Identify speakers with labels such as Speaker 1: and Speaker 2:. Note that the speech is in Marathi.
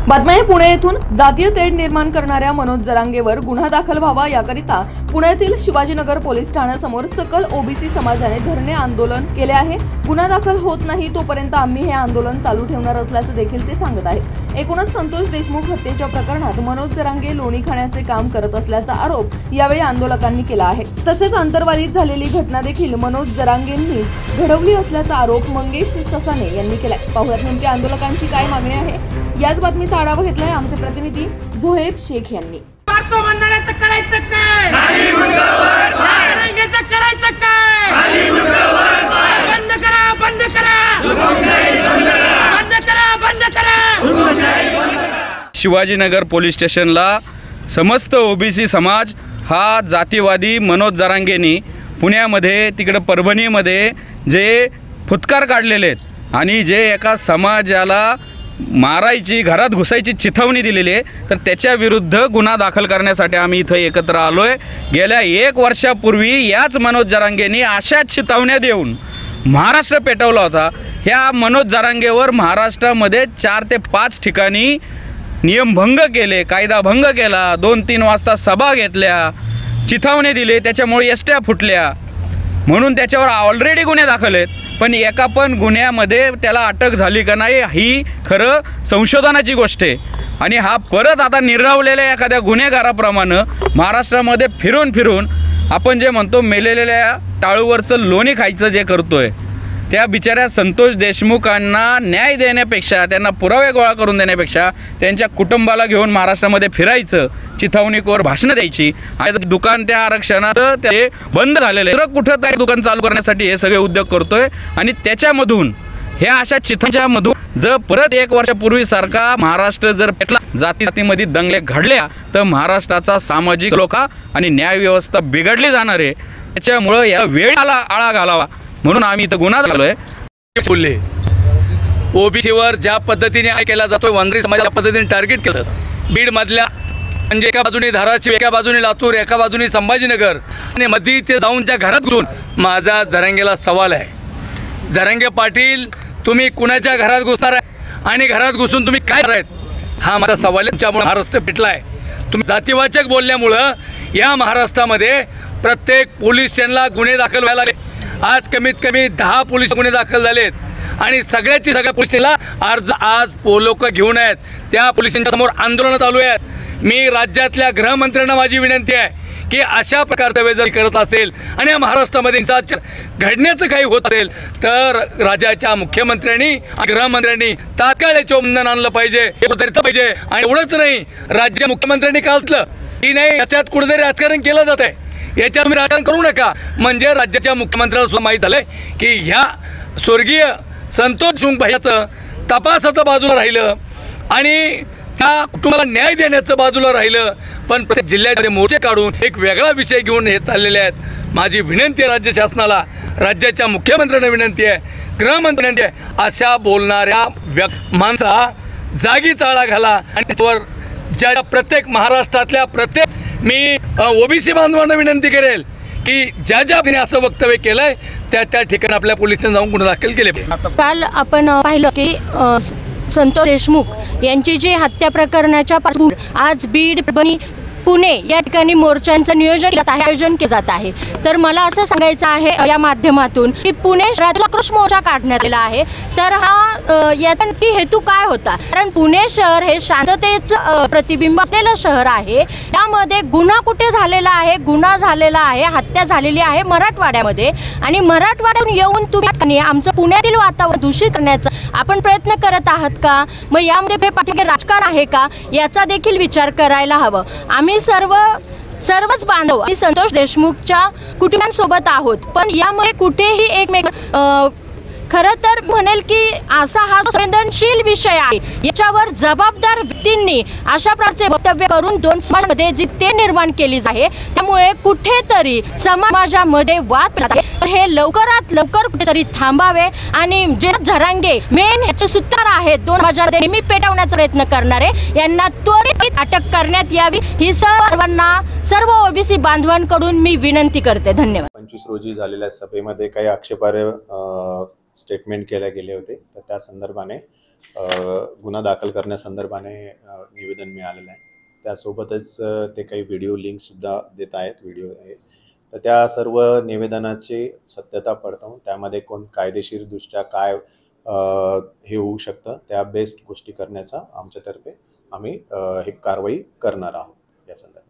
Speaker 1: बातम्या पुणे येथून जातीय तेढ निर्माण करणाऱ्या मनोज जरांगेवर गुन्हा दाखल व्हावा याकरिता पुण्यातील शिवाजीनगर पोलीस ठाण्यासमोर सकल ओबीसी समाजाने धरणे आंदोलन केले आहे। गुन्हा दाखल होत नाही तोपर्यंत आम्ही हे आंदोलन चालू ठेवणार असल्याचे देखील ते सांगत आहेत। एकूणच संतोष देशमुख हत्येच्या प्रकरणात मनोज जरांगे लोणी खाण्याचे काम करत असल्याचा आरोप यावेळी आंदोलकांनी केला आहे। तसेच अंतर्वालीत झालेली घटना देखील मनोज जरांगेंनीच घडवली असल्याचा आरोप मंगेश ससाने यांनी केलाय। पाहुयात नेमकी आंदोलकांची काय मागणी आहे, याच बातमीचा आढावा घेतलाय आमचे प्रतिनिधी झोहेब शेख यांनी।
Speaker 2: शिवाजीनगर पोलीस स्टेशनला समस्त ओबीसी समाज हा जातीवादी मनोज जरांगेंनी पुण्यामध्ये तिकडे परभणीमध्ये जे फुटकार काढलेले आहेत आणि जे एका समाजाला मारायची घरात घुसायची चिथावणी दिलेली आहे, तर त्याच्या विरुद्ध गुन्हा दाखल करण्यासाठी आम्ही इथं एकत्र आलोय। गेल्या 1 वर्षापूर्वी याच मनोज जरांगेंनी अशाच चिथावण्या देऊन महाराष्ट्र पेटवला होता। ह्या मनोज जरांगेवर महाराष्ट्रामध्ये 4 ते 5 ठिकाणी नियमभंग केले, कायदाभंग केला, 2-3 वाजता सभा घेतल्या, चिथावणी दिले, त्याच्यामुळे एसट्या फुटल्या, म्हणून त्याच्यावर ऑलरेडी गुन्हे दाखल आहेत। पण एका पण गुन्ह्यामध्ये त्याला अटक झाली का नाही ही खरं संशोधनाची गोष्ट आहे। आणि हा परत आता निर्रावलेल्या एखाद्या गुन्हेगाराप्रमाणे महाराष्ट्रामध्ये फिरून फिरून आपण जे म्हणतो मेलेल्या टाळूवरचं लोणी खायचं जे करतोय, त्या बिचाऱ्या संतोष देशमुखांना न्याय देण्यापेक्षा, त्यांना पुरावे गोळा करून देण्यापेक्षा त्यांच्या कुटुंबाला घेऊन महाराष्ट्रामध्ये फिरायचं, चिथावणीवर भाषणं द्यायची। आणि दुकान त्या आरक्षणात ते बंद झालेलं आहे, कुठं तरी दुकान चालू करण्यासाठी हे सगळे उद्योग करतोय। आणि त्याच्यामधून ह्या अशा चिथाच्या मधून जर परत 1 वर्षापूर्वी सारखा महाराष्ट्र जर पेटला, जातीमध्ये दंगले घडल्या, तर महाराष्ट्राचा सामाजिक लोका आणि न्याय व्यवस्था बिघडली जाणार आहे। त्याच्यामुळे या वेळेला आळा घालावा म्हणून आम्ही इथं गुन्हा दाखल बोलले। ओबीसीवर ज्या पद्धतीने केला जातोय, वंजारी समाजाच्या पद्धतीने टार्गेट केलं, बीड मधल्या म्हणजे एका बाजूने धाराशिव, एका बाजूने लातूर, एका बाजूने संभाजीनगर आणि मध्ये ते जाऊनच्या घरात घुसून माझा जरांगेला सवाल आहे, जरांगे पाटील तुम्ही कुणाच्या घरात घुसणार आहे आणि घरात घुसून तुम्ही काय करायत, हा माझा सवाल आहे। त्यामुळे महाराष्ट्र पेटलाय। तुम्ही जातीवाचक बोलल्यामुळं या महाराष्ट्रामध्ये प्रत्येक पोलीस स्टेशनला गुन्हे दाखल व्हायला लागले। आज कमीत कमी 10 पोलीस गुन्हे दाखल झालेत आणि सगळ्या पोलिसांना आज लोक घेऊन आहेत, त्या पोलिसांच्या समोर आंदोलन चालू आहेत। मी राज्यातल्या गृहमंत्र्यांना माझी विनंती आहे की अशा प्रकारचा जर करत असेल आणि या महाराष्ट्रामध्ये घडण्याचं काही होत असेल तर राज्याच्या मुख्यमंत्र्यांनी आणि गृहमंत्र्यांनी तात्काळ याचे बंधन आणलं पाहिजे, पाहिजे। आणि एवढंच नाही, राज्य मुख्यमंत्र्यांनी काय असलं की नाही याच्यात कुठेतरी राजकारण केलं जात आहे, याच्यात तुम्ही राजकारण करू नका। म्हणजे राज्याच्या मुख्यमंत्र्याला सुद्धा माहीत झालंय की ह्या स्वर्गीय संतोष देशमुख भाईचं तपासाचं बाजूला राहिलं आणि त्या कुटुंबाला न्याय देण्याचं बाजूला राहिलं, पण प्रत्येक जिल्ह्यामध्ये मोर्चे काढून एक वेगळा विषय घेऊन हे चाललेले आहेत। माझी विनंती आहे राज्य शासनाला, राज्याच्या मुख्यमंत्र्यांना विनंती आहे, गृहमंत्र्यांना आहे, अशा बोलणाऱ्या माणसा जागी चाळा घाला आणि त्यावर ज्या प्रत्येक महाराष्ट्रातल्या प्रत्येक मी ओबीसी बांधवांना विनंती करेल की ज्या असं वक्तव्य केलंय त्या ठिकाणी आपल्या पोलिसांनी जाऊन गुन्हे दाखल केले।
Speaker 3: काल आपण पाहिलं की संतोष देशमुख यांची जी हत्या प्रकरणाच्या आज बीड, परभणी, पुणे या ठिकाणी मोर्चांचं आयोजन केलं जात आहे। तर मला असं सांगायचं आहे या माध्यमातून की पुणे शहरात आक्रोश मोर्चा काढण्यात आलेला आहे। तर हा याचा नक्की हेतू काय होता, कारण पुणे शहर हे शांततेचं प्रतिबिंब असलेलं शहर आहे। त्यामध्ये गुन्हा कुठे झालेला आहे, गुन्हा झालेला आहे, हत्या झालेली आहे मराठवाड्यामध्ये, आणि मराठवाड्यातून येऊन तुम्ही आमचं पुण्यातील वातावरण दूषित करण्याचा आपण प्रयत्न करत आहात का? मग यामध्ये पाठीमागे राजकारण आहे का, याचा देखील विचार करायला हवं। आम्ही सर्वच बांधव आणि संतोष देशमुखच्या कुटुंबांसोबत आहोत, पण यामध्ये कुठेही एकमेक खरं तर म्हणेल की असा हा संवेदनशील विषय आहे, याच्यावर जबाबदार व्यक्तींनी अशा प्रकारचे वक्तव्य करून दोन समाजामध्ये जी ते निर्माण केली आहे, त्यामुळे कुठेतरी समाजामध्ये वाद आहे। हे लवकरात लवकर कुठेतरी थांबावे आणि जे जरांगे मेन ह्याचे सूत्रधार आहेत, 2 समाजामध्ये नेहमी पेटवण्याचा प्रयत्न करणारे, यांना त्वरित अटक करण्यात यावी ही सर्व ओबीसी बांधवांकडून मी विनंती करते। धन्यवाद।
Speaker 4: 25 रोजी झालेल्या सभेमध्ये काही आक्षेपार्ह स्टेटमेंट केले गेले होते, तर त्या संदर्भाने गुन्हा दाखल करण्यासंदर्भाने निवेदन मिळालेलं आहे. त्यासोबतच ते काही व्हिडिओ लिंकसुद्धा देत आहेत, व्हिडिओ आहे. तर त्या सर्व निवेदनाची सत्यता पडताळून त्यामध्ये कायदेशीरदृष्ट्या काय हे होऊ शकतं त्या बेस्ट गोष्टी करण्याचा आमच्यातर्फे आम्ही हे कारवाई करणार आहोत या संदर्भात.